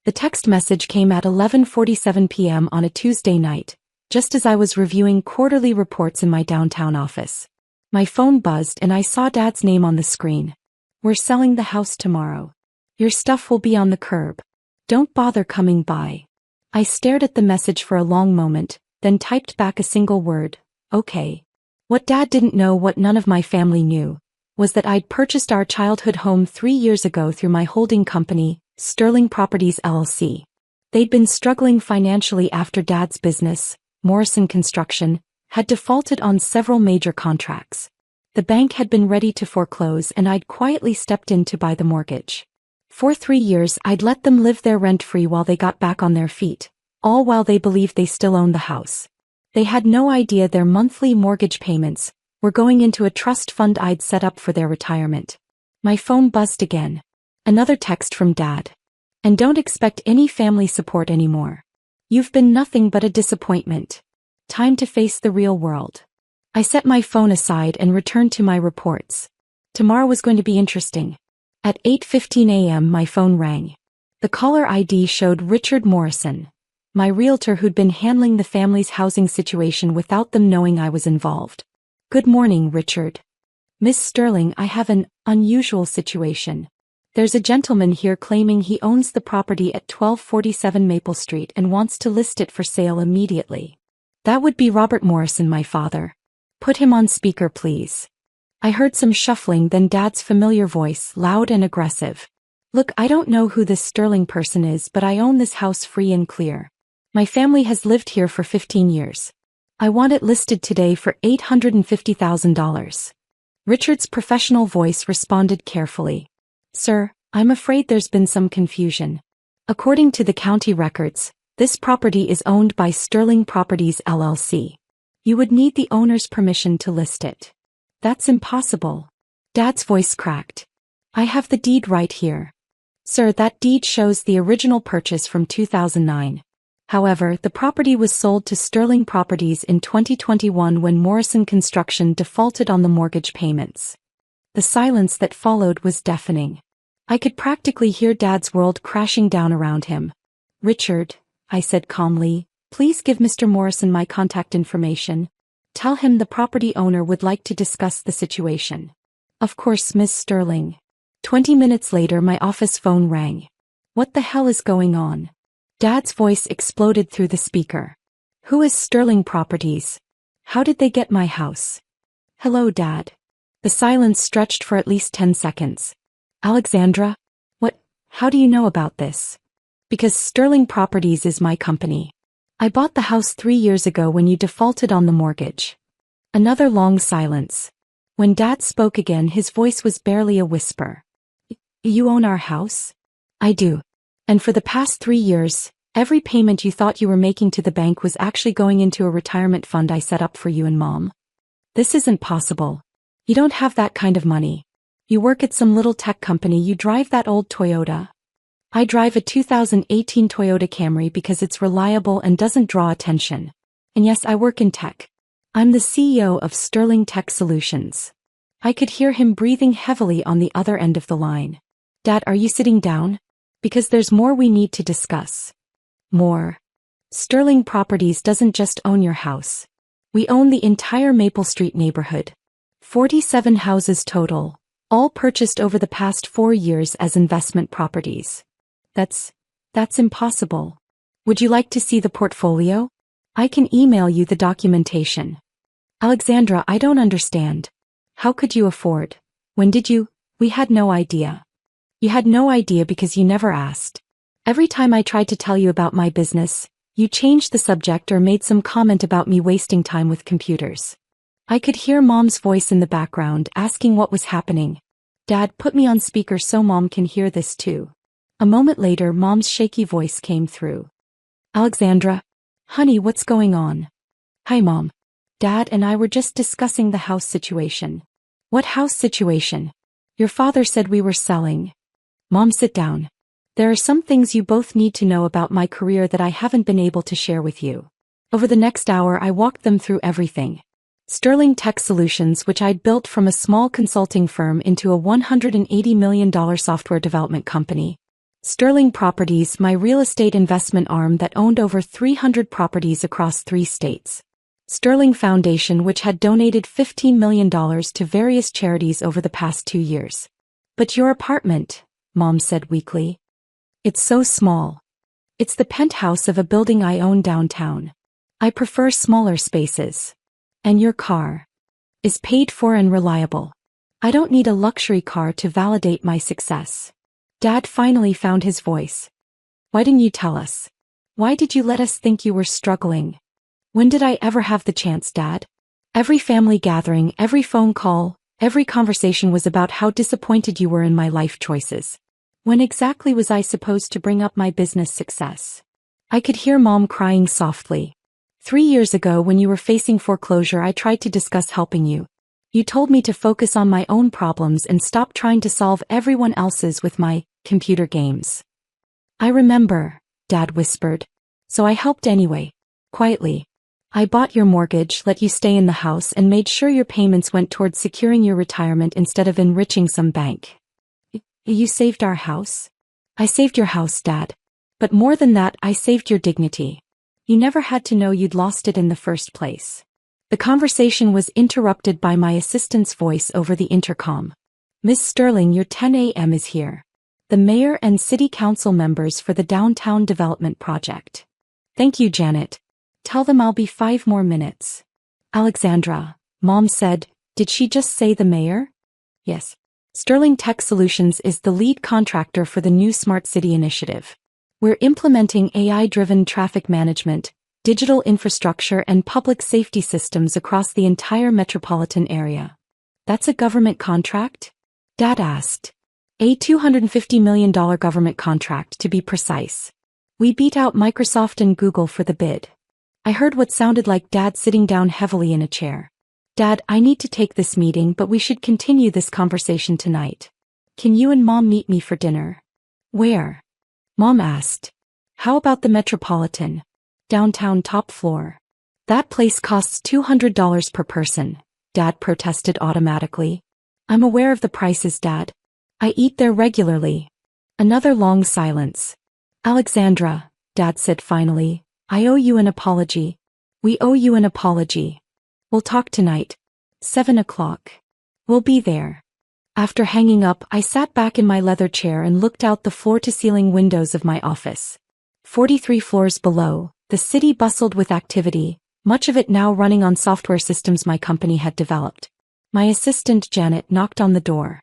The text message came at 11:47 p.m. on a Tuesday night, just as I was reviewing quarterly reports in my downtown office. My phone buzzed and I saw Dad's name on the screen. "We're selling the house tomorrow. Your stuff will be on the curb. Don't bother coming by." I stared at the message for a long moment, then typed back a single word, "Okay." What Dad didn't know, what none of my family knew, was that I'd purchased our childhood home 3 years ago through my holding company, Sterling Properties LLC. They'd been struggling financially after Dad's business, Morrison Construction, had defaulted on several major contracts. The bank had been ready to foreclose and I'd quietly stepped in to buy the mortgage. For 3 years I'd let them live there rent-free while they got back on their feet, all while they believed they still owned the house. They had no idea their monthly mortgage payments were going into a trust fund I'd set up for their retirement. My phone buzzed again. Another text from Dad. "And don't expect any family support anymore. You've been nothing but a disappointment. Time to face the real world." I set my phone aside and returned to my reports. Tomorrow was going to be interesting. At 8:15 a.m. my phone rang. The caller ID showed Richard Morrison, my realtor who'd been handling the family's housing situation without them knowing I was involved. "Good morning, Richard. Miss Sterling, I have an unusual situation. There's a gentleman here claiming he owns the property at 1247 Maple Street and wants to list it for sale immediately." "That would be Robert Morrison, my father. Put him on speaker, please." I heard some shuffling, then Dad's familiar voice, loud and aggressive. "Look, I don't know who this Sterling person is, but I own this house free and clear. My family has lived here for 15 years. I want it listed today for $850,000. Richard's professional voice responded carefully. "Sir, I'm afraid there's been some confusion. According to the county records, this property is owned by Sterling Properties LLC. You would need the owner's permission to list it." "That's impossible." Dad's voice cracked. "I have the deed right here. Sir, that deed shows the original purchase from 2009. However, the property was sold to Sterling Properties in 2021 when Morrison Construction defaulted on the mortgage payments." The silence that followed was deafening. I could practically hear Dad's world crashing down around him. "Richard," I said calmly, "please give Mr. Morrison my contact information. Tell him the property owner would like to discuss the situation." "Of course, Miss Sterling." 20 minutes later my office phone rang. "What the hell is going on?" Dad's voice exploded through the speaker. "Who is Sterling Properties? How did they get my house?" "Hello, Dad." The silence stretched for at least 10 seconds. "Alexandra? What? How do you know about this?" "Because Sterling Properties is my company. I bought the house 3 years ago when you defaulted on the mortgage." Another long silence. When Dad spoke again his voice was barely a whisper. "You own our house?" "I do. And for the past 3 years, every payment you thought you were making to the bank was actually going into a retirement fund I set up for you and Mom." "This isn't possible. You don't have that kind of money. You work at some little tech company. You drive that old Toyota." "I drive a 2018 Toyota Camry because it's reliable and doesn't draw attention. And yes, I work in tech. I'm the CEO of Sterling Tech Solutions." I could hear him breathing heavily on the other end of the line. "Dad, are you sitting down? Because there's more we need to discuss." "More? Sterling Properties doesn't just own your house. We own the entire Maple Street neighborhood. 47 houses total, all purchased over the past 4 years as investment properties." That's impossible. Would you like to see the portfolio? I can email you the documentation." "Alexandra, I don't understand. How could you afford? When did you?" "We had no idea." "You had no idea because you never asked. Every time I tried to tell you about my business, you changed the subject or made some comment about me wasting time with computers." I could hear Mom's voice in the background asking what was happening. "Dad, put me on speaker so Mom can hear this too." A moment later Mom's shaky voice came through. "Alexandra? Honey, what's going on?" "Hi, Mom. Dad and I were just discussing the house situation." "What house situation?" "Your father said we were selling." "Mom, sit down. There are some things you both need to know about my career that I haven't been able to share with you." Over the next hour I walked them through everything. Sterling Tech Solutions, which I'd built from a small consulting firm into a $180 million software development company. Sterling Properties, my real estate investment arm that owned over 300 properties across 3 states. Sterling Foundation, which had donated $15 million to various charities over the past 2 years. But your apartment, Mom said weakly. It's so small. It's the penthouse of a building I own downtown. I prefer smaller spaces. And your car is paid for and reliable. I don't need a luxury car to validate my success. Dad finally found his voice. Why didn't you tell us? Why did you let us think you were struggling? When did I ever have the chance, Dad? Every family gathering, every phone call, every conversation was about how disappointed you were in my life choices. When exactly was I supposed to bring up my business success? I could hear Mom crying softly. 3 years ago, when you were facing foreclosure, I tried to discuss helping you. You told me to focus on my own problems and stop trying to solve everyone else's with my computer games. I remember, Dad whispered. So I helped anyway. Quietly. I bought your mortgage, let you stay in the house, and made sure your payments went towards securing your retirement instead of enriching some bank. You saved our house? I saved your house, Dad. But more than that, I saved your dignity. You never had to know you'd lost it in the first place. The conversation was interrupted by my assistant's voice over the intercom. Miss Sterling, your 10 a.m. is here. The mayor and city council members for the downtown development project. Thank you, Janet. Tell them I'll be 5 more minutes. Alexandra, Mom said, did she just say the mayor? Yes. Sterling Tech Solutions is the lead contractor for the new Smart City initiative. We're implementing AI-driven traffic management, digital infrastructure, and public safety systems across the entire metropolitan area. That's a government contract? Dad asked. A $250 million government contract, to be precise. We beat out Microsoft and Google for the bid. I heard what sounded like Dad sitting down heavily in a chair. Dad, I need to take this meeting, but we should continue this conversation tonight. Can you and Mom meet me for dinner? Where? Mom asked. How about the Metropolitan? Downtown, top floor. That place costs $200 per person, Dad protested automatically. I'm aware of the prices, Dad. I eat there regularly. Another long silence. Alexandra, Dad said finally, I owe you an apology. We owe you an apology. We'll talk tonight. 7 o'clock. We'll be there. After hanging up, I sat back in my leather chair and looked out the floor-to-ceiling windows of my office. 43 floors below, the city bustled with activity, much of it now running on software systems my company had developed. My assistant Janet knocked on the door.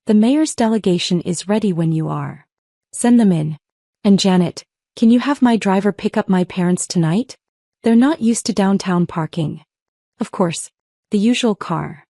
The mayor's delegation is ready when you are. Send them in. And Janet, can you have my driver pick up my parents tonight? They're not used to downtown parking. Of course. The usual car.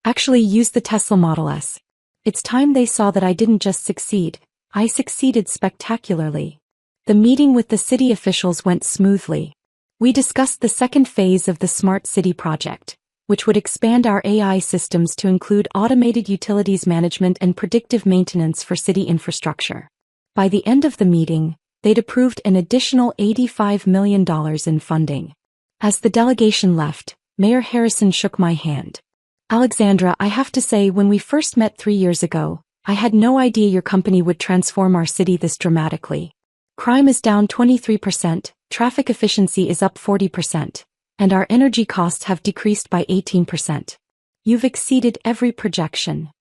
Actually, use the Tesla Model S. It's time they saw that I didn't just succeed, I succeeded spectacularly. The meeting with the city officials went smoothly. We discussed the second phase of the Smart City project, which would expand our AI systems to include automated utilities management and predictive maintenance for city infrastructure. By the end of the meeting, they'd approved an additional $85 million in funding. As the delegation left, Mayor Harrison shook my hand. Alexandra, I have to say, when we first met 3 years ago, I had no idea your company would transform our city this dramatically. Crime is down 23%, traffic efficiency is up 40%, and our energy costs have decreased by 18%. You've exceeded every projection.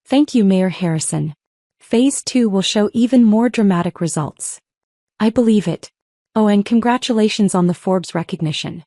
Thank you, Mayor Harrison. Phase 2 will show even more dramatic results. I believe it. Oh, and congratulations on the Forbes recognition.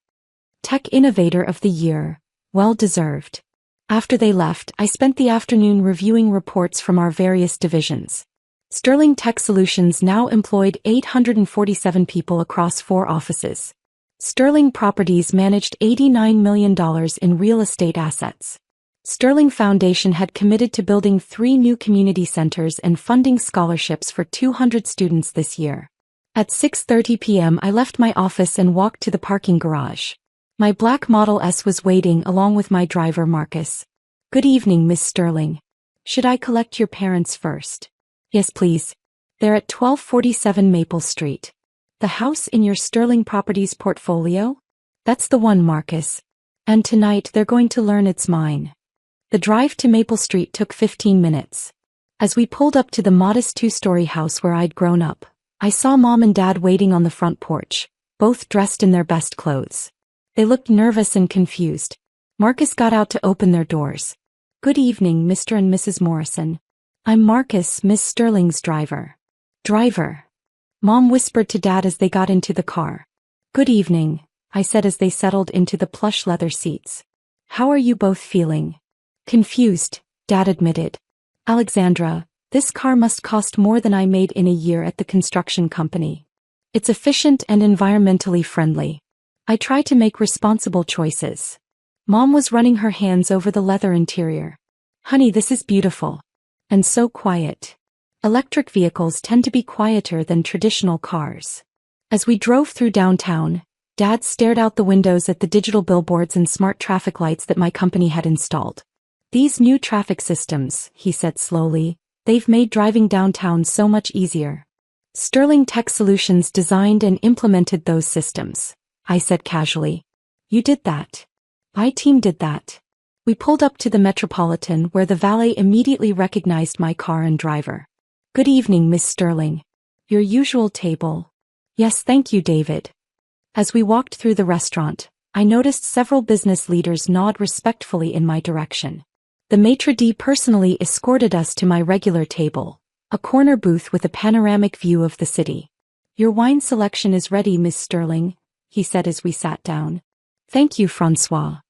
Tech Innovator of the Year, well deserved. After they left, I spent the afternoon reviewing reports from our various divisions. Sterling Tech Solutions now employed 847 people across 4 offices. Sterling Properties managed $89 million in real estate assets. Sterling Foundation had committed to building 3 new community centers and funding scholarships for 200 students this year. At 6:30 p.m. I left my office and walked to the parking garage. My black Model S was waiting along with my driver Marcus. Good evening, Miss Sterling. Should I collect your parents first? Yes, please. They're at 1247 Maple Street. The house in your Sterling Properties portfolio? That's the one, Marcus. And tonight they're going to learn it's mine. The drive to Maple Street took 15 minutes. As we pulled up to the modest two-story house where I'd grown up, I saw Mom and Dad waiting on the front porch, both dressed in their best clothes. They looked nervous and confused. Marcus got out to open their doors. "Good evening, Mr. and Mrs. Morrison. I'm Marcus, Miss Sterling's driver." "Driver?" Mom whispered to Dad as they got into the car. "Good evening," I said as they settled into the plush leather seats. "How are you both feeling?" "Confused," Dad admitted. "Alexandra, this car must cost more than I made in a year at the construction company. It's efficient and environmentally friendly. I try to make responsible choices." Mom was running her hands over the leather interior. "Honey, this is beautiful. And so quiet. Electric vehicles tend to be quieter than traditional cars." As we drove through downtown, Dad stared out the windows at the digital billboards and smart traffic lights that my company had installed. "These new traffic systems," he said slowly, "they've made driving downtown so much easier." "Sterling Tech Solutions designed and implemented those systems," I said casually. "You did that?" "My team did that." We pulled up to the Metropolitan where the valet immediately recognized my car and driver. "Good evening, Miss Sterling. Your usual table." "Yes, thank you, David." As we walked through the restaurant, I noticed several business leaders nod respectfully in my direction. The maitre d' personally escorted us to my regular table, a corner booth with a panoramic view of the city. "Your wine selection is ready, Miss Sterling," he said as we sat down. "Thank you, Francois."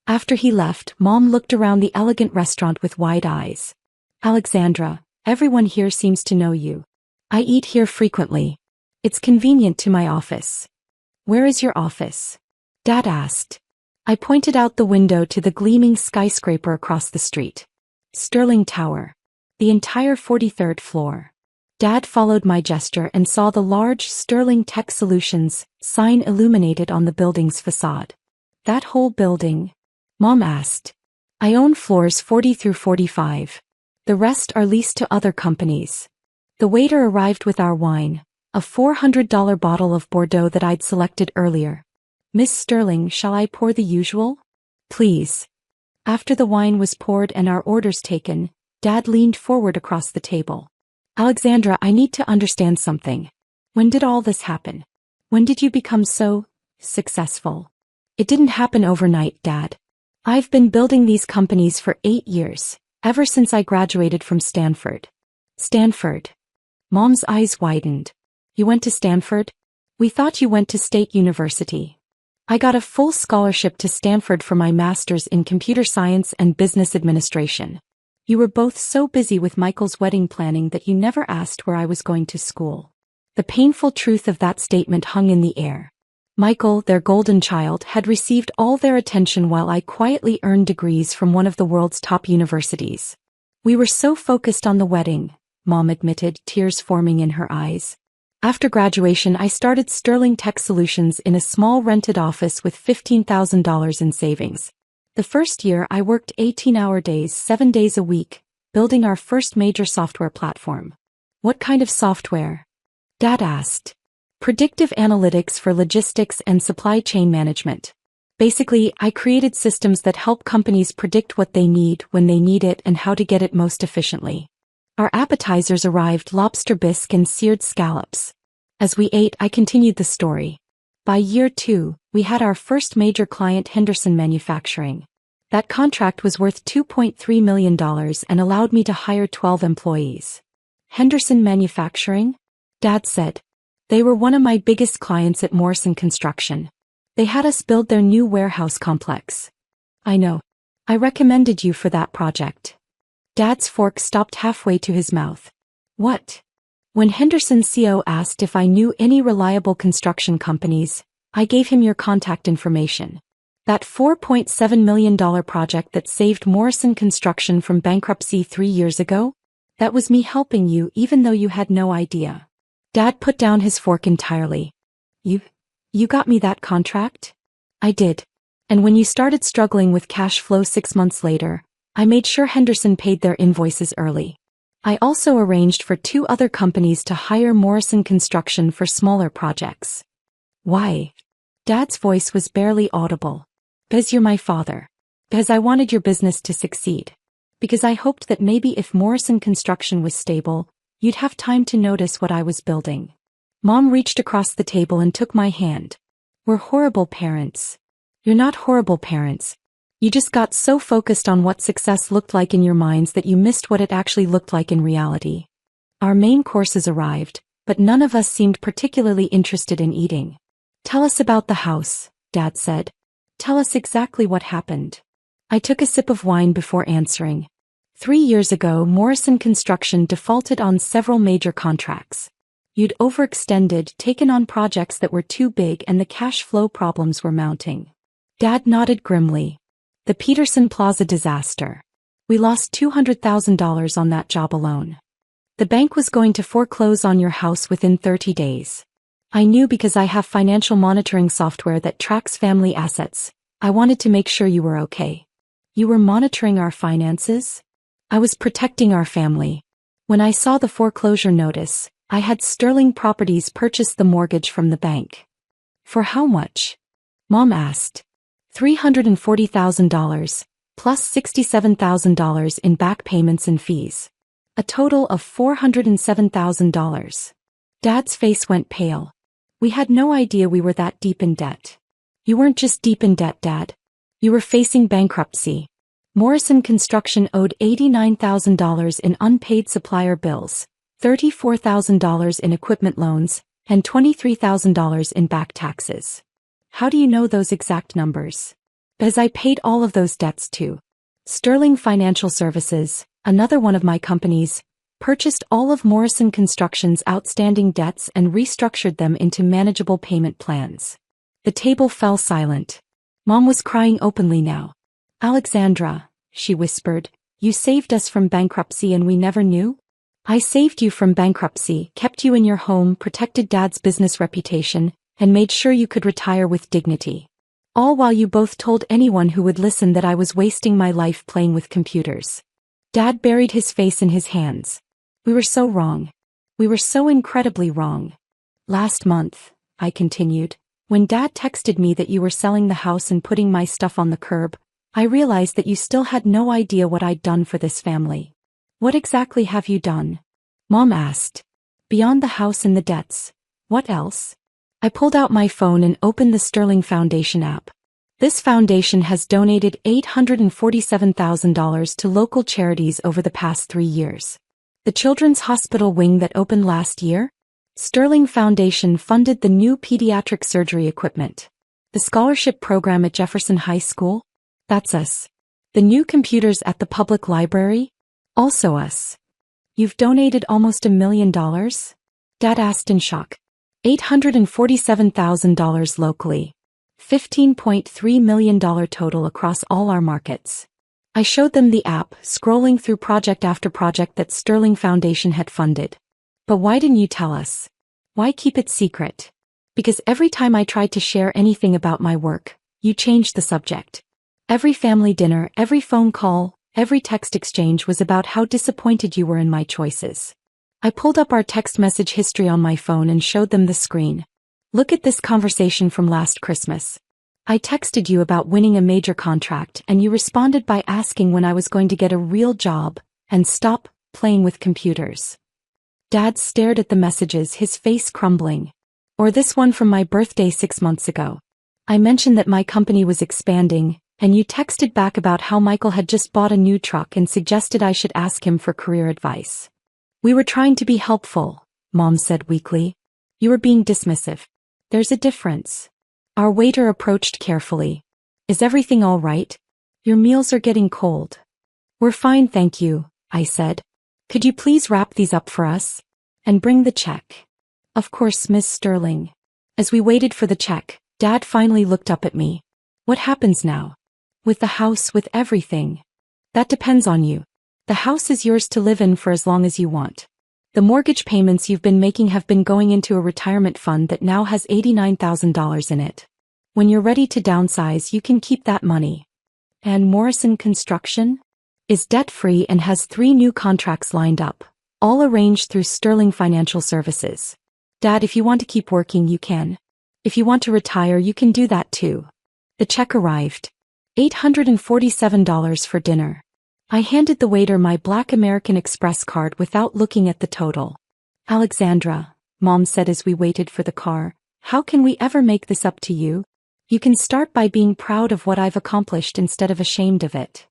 After he left, Mom looked around the elegant restaurant with wide eyes. "Alexandra, everyone here seems to know you. I eat here frequently. It's convenient to my office." "Where is your office?" Dad asked. I pointed out the window to the gleaming skyscraper across the street. "Sterling Tower. The entire 43rd floor." Dad followed my gesture and saw the large Sterling Tech Solutions sign illuminated on the building's facade. "That whole building?" Mom asked. "I own floors 40 through 45. The rest are leased to other companies." The waiter arrived with our wine, a $400 bottle of Bordeaux that I'd selected earlier. "Miss Sterling, shall I pour the usual?" "Please." After the wine was poured and our orders taken, Dad leaned forward across the table. "Alexandra, I need to understand something. When did all this happen? When did you become so successful?" "It didn't happen overnight, Dad. I've been building these companies for 8 years, ever since I graduated from Stanford." "Stanford?" Mom's eyes widened. "You went to Stanford? We thought you went to State University." "I got a full scholarship to Stanford for my master's in computer science and business administration. You were both so busy with Michael's wedding planning that you never asked where I was going to school." The painful truth of that statement hung in the air. Michael, their golden child, had received all their attention while I quietly earned degrees from one of the world's top universities. "We were so focused on the wedding," Mom admitted, tears forming in her eyes. "After graduation, I started Sterling Tech Solutions in a small rented office with $15,000 in savings. The first year I worked 18-hour days, 7 days a week, building our first major software platform." "What kind of software?" Dad asked. "Predictive analytics for logistics and supply chain management. Basically, I created systems that help companies predict what they need when they need it and how to get it most efficiently." Our appetizers arrived: lobster bisque and seared scallops. As we ate, I continued the story. "By year 2, we had our first major client, Henderson Manufacturing. That contract was worth $2.3 million and allowed me to hire 12 employees." "Henderson Manufacturing?" Dad said. "They were one of my biggest clients at Morrison Construction. They had us build their new warehouse complex." "I know. I recommended you for that project." Dad's fork stopped halfway to his mouth. "What?" "When Henderson's CEO asked if I knew any reliable construction companies, I gave him your contact information. That $4.7 million project that saved Morrison Construction from bankruptcy 3 years ago? That was me helping you even though you had no idea." Dad put down his fork entirely. You got me that contract?" "I did. And when you started struggling with cash flow 6 months later, I made sure Henderson paid their invoices early. I also arranged for 2 other companies to hire Morrison Construction for smaller projects." "Why?" Dad's voice was barely audible. "Because you're my father. Because I wanted your business to succeed. Because I hoped that maybe if Morrison Construction was stable, you'd have time to notice what I was building. Mom reached across the table and took my hand. We're horrible parents. You're not horrible parents. You just got so focused on what success looked like in your minds that you missed what it actually looked like in reality. Our main courses arrived, but none of us seemed particularly interested in eating. Tell us about the house, Dad said. Tell us exactly what happened. I took a sip of wine before answering. 3 years ago, Morrison Construction defaulted on several major contracts. You'd overextended, taken on projects that were too big, and the cash flow problems were mounting. Dad nodded grimly. The Peterson Plaza disaster. We lost $200,000 on that job alone. The bank was going to foreclose on your house within 30 days. I knew because I have financial monitoring software that tracks family assets. I wanted to make sure you were okay. You were monitoring our finances? I was protecting our family. When I saw the foreclosure notice, I had Sterling Properties purchase the mortgage from the bank. For how much? Mom asked. $340,000, plus $67,000 in back payments and fees. A total of $407,000. Dad's face went pale. We had no idea we were that deep in debt. You weren't just deep in debt, Dad. You were facing bankruptcy. Morrison Construction owed $89,000 in unpaid supplier bills, $34,000 in equipment loans, and $23,000 in back taxes. How do you know those exact numbers? Because I paid all of those debts too. Sterling Financial Services, another one of my companies, purchased all of Morrison Construction's outstanding debts and restructured them into manageable payment plans. The table fell silent. Mom was crying openly now. Alexandra, she whispered, you saved us from bankruptcy and we never knew? I saved you from bankruptcy, kept you in your home, protected Dad's business reputation, and made sure you could retire with dignity. All while you both told anyone who would listen that I was wasting my life playing with computers. Dad buried his face in his hands. We were so wrong. We were so incredibly wrong. Last month, I continued, when Dad texted me that you were selling the house and putting my stuff on the curb, I realized that you still had no idea what I'd done for this family. What exactly have you done? Mom asked. Beyond the house and the debts, what else? I pulled out my phone and opened the Sterling Foundation app. This foundation has donated $847,000 to local charities over the past 3 years. The Children's Hospital wing that opened last year? Sterling Foundation funded the new pediatric surgery equipment. The scholarship program at Jefferson High School? That's us. The new computers at the public library? Also us. You've donated almost $1 million? Dad asked in shock. $847,000 locally. $15.3 million total across all our markets. I showed them the app, scrolling through project after project that Sterling Foundation had funded. But why didn't you tell us? Why keep it secret? Because every time I tried to share anything about my work, you changed the subject. Every family dinner, every phone call, every text exchange was about how disappointed you were in my choices. I pulled up our text message history on my phone and showed them the screen. Look at this conversation from last Christmas. I texted you about winning a major contract and you responded by asking when I was going to get a real job and stop playing with computers. Dad stared at the messages, his face crumbling. Or this one from my birthday 6 months ago. I mentioned that my company was expanding, and you texted back about how Michael had just bought a new truck and suggested I should ask him for career advice. We were trying to be helpful, Mom said weakly. You were being dismissive. There's a difference. Our waiter approached carefully. Is everything all right? Your meals are getting cold. We're fine, thank you, I said. Could you please wrap these up for us? And bring the check. Of course, Miss Sterling. As we waited for the check, Dad finally looked up at me. What happens now? With the house, with everything? That depends on you. The house is yours to live in for as long as you want. The mortgage payments you've been making have been going into a retirement fund that now has $89,000 in it. When you're ready to downsize, you can keep that money. And Morrison Construction is debt-free and has 3 new contracts lined up, all arranged through Sterling Financial Services. Dad, if you want to keep working, you can. If you want to retire, you can do that too. The check arrived. $847 for dinner. I handed the waiter my black American Express card without looking at the total. Alexandra, Mom said as we waited for the car, how can we ever make this up to you? You can start by being proud of what I've accomplished instead of ashamed of it.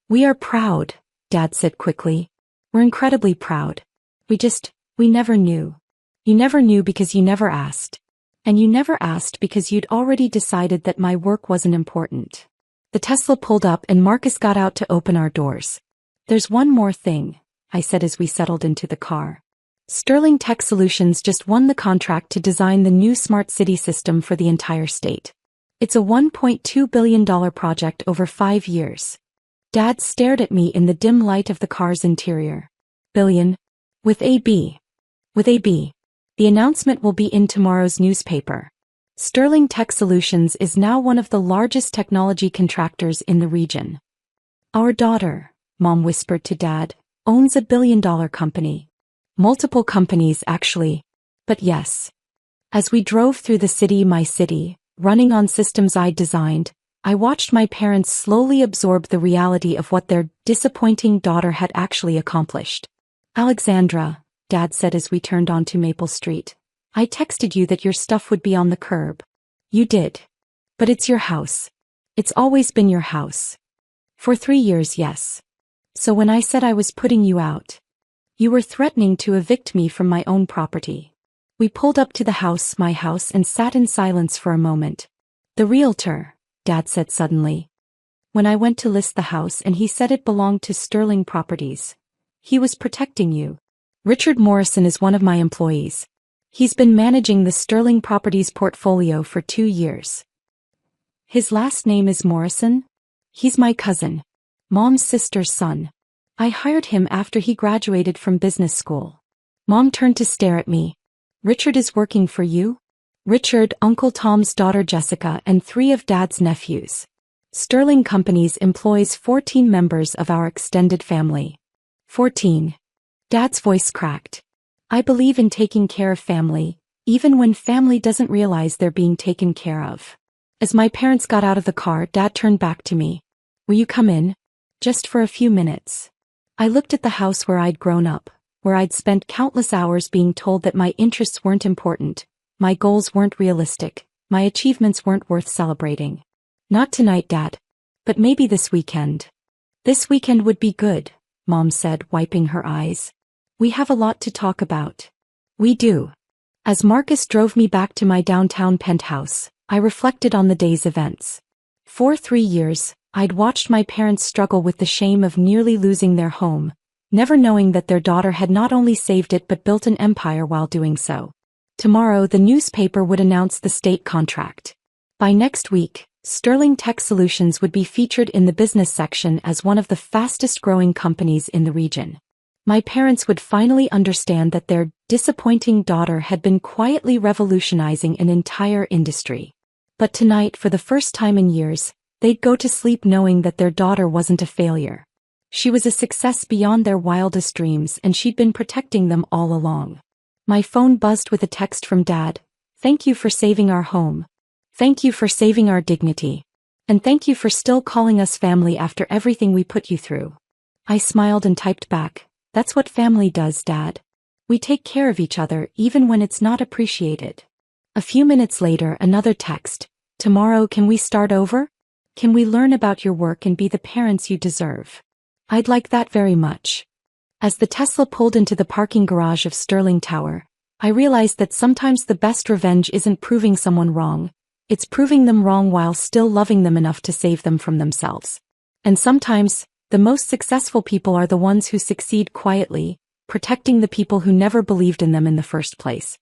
We are proud, Dad said quickly. We're incredibly proud. We never knew. You never knew because you never asked. And you never asked because you'd already decided that my work wasn't important. The Tesla pulled up and Marcus got out to open our doors. There's one more thing, I said as we settled into the car. Sterling Tech Solutions just won the contract to design the new smart city system for the entire state. It's a $1.2 billion project over 5 years. Dad stared at me in the dim light of the car's interior. Billion? With a B. With a B. The announcement will be in tomorrow's newspaper. Sterling Tech Solutions is now one of the largest technology contractors in the region. Our daughter, Mom whispered to Dad, owns a billion-dollar company. Multiple companies, actually. But yes. As we drove through the city, my city, running on systems I'd designed, I watched my parents slowly absorb the reality of what their disappointing daughter had actually accomplished. Alexandra, Dad said as we turned onto Maple Street, I texted you that your stuff would be on the curb. You did. But it's your house. It's always been your house. For 3 years, yes. So when I said I was putting you out, you were threatening to evict me from my own property. We pulled up to the house, my house, and sat in silence for a moment. The realtor, Dad said suddenly. When I went to list the house and he said it belonged to Sterling Properties. He was protecting you. Richard Morrison is one of my employees. He's been managing the Sterling Properties portfolio for 2 years. His last name is Morrison? He's my cousin. Mom's sister's son. I hired him after he graduated from business school. Mom turned to stare at me. Richard is working for you? Richard, Uncle Tom's daughter Jessica, and 3 of Dad's nephews. Sterling Companies employs 14 members of our extended family. 14. Dad's voice cracked. I believe in taking care of family, even when family doesn't realize they're being taken care of. As my parents got out of the car, Dad turned back to me. Will you come in? Just for a few minutes. I looked at the house where I'd grown up, where I'd spent countless hours being told that my interests weren't important, my goals weren't realistic, my achievements weren't worth celebrating. Not tonight, Dad. But maybe this weekend. This weekend would be good, Mom said, wiping her eyes. We have a lot to talk about. We do. As Marcus drove me back to my downtown penthouse, I reflected on the day's events. For 3 years, I'd watched my parents struggle with the shame of nearly losing their home, never knowing that their daughter had not only saved it but built an empire while doing so. Tomorrow the newspaper would announce the state contract. By next week, Sterling Tech Solutions would be featured in the business section as one of the fastest-growing companies in the region. My parents would finally understand that their disappointing daughter had been quietly revolutionizing an entire industry. But tonight, for the first time in years, they'd go to sleep knowing that their daughter wasn't a failure. She was a success beyond their wildest dreams, and she'd been protecting them all along. My phone buzzed with a text from Dad. Thank you for saving our home. Thank you for saving our dignity. And thank you for still calling us family after everything we put you through. I smiled and typed back. That's what family does, Dad. We take care of each other even when it's not appreciated. A few minutes later, another text. Tomorrow, can we start over? Can we learn about your work and be the parents you deserve? I'd like that very much. As the Tesla pulled into the parking garage of Sterling Tower, I realized that sometimes the best revenge isn't proving someone wrong, it's proving them wrong while still loving them enough to save them from themselves. And sometimes, the most successful people are the ones who succeed quietly, protecting the people who never believed in them in the first place.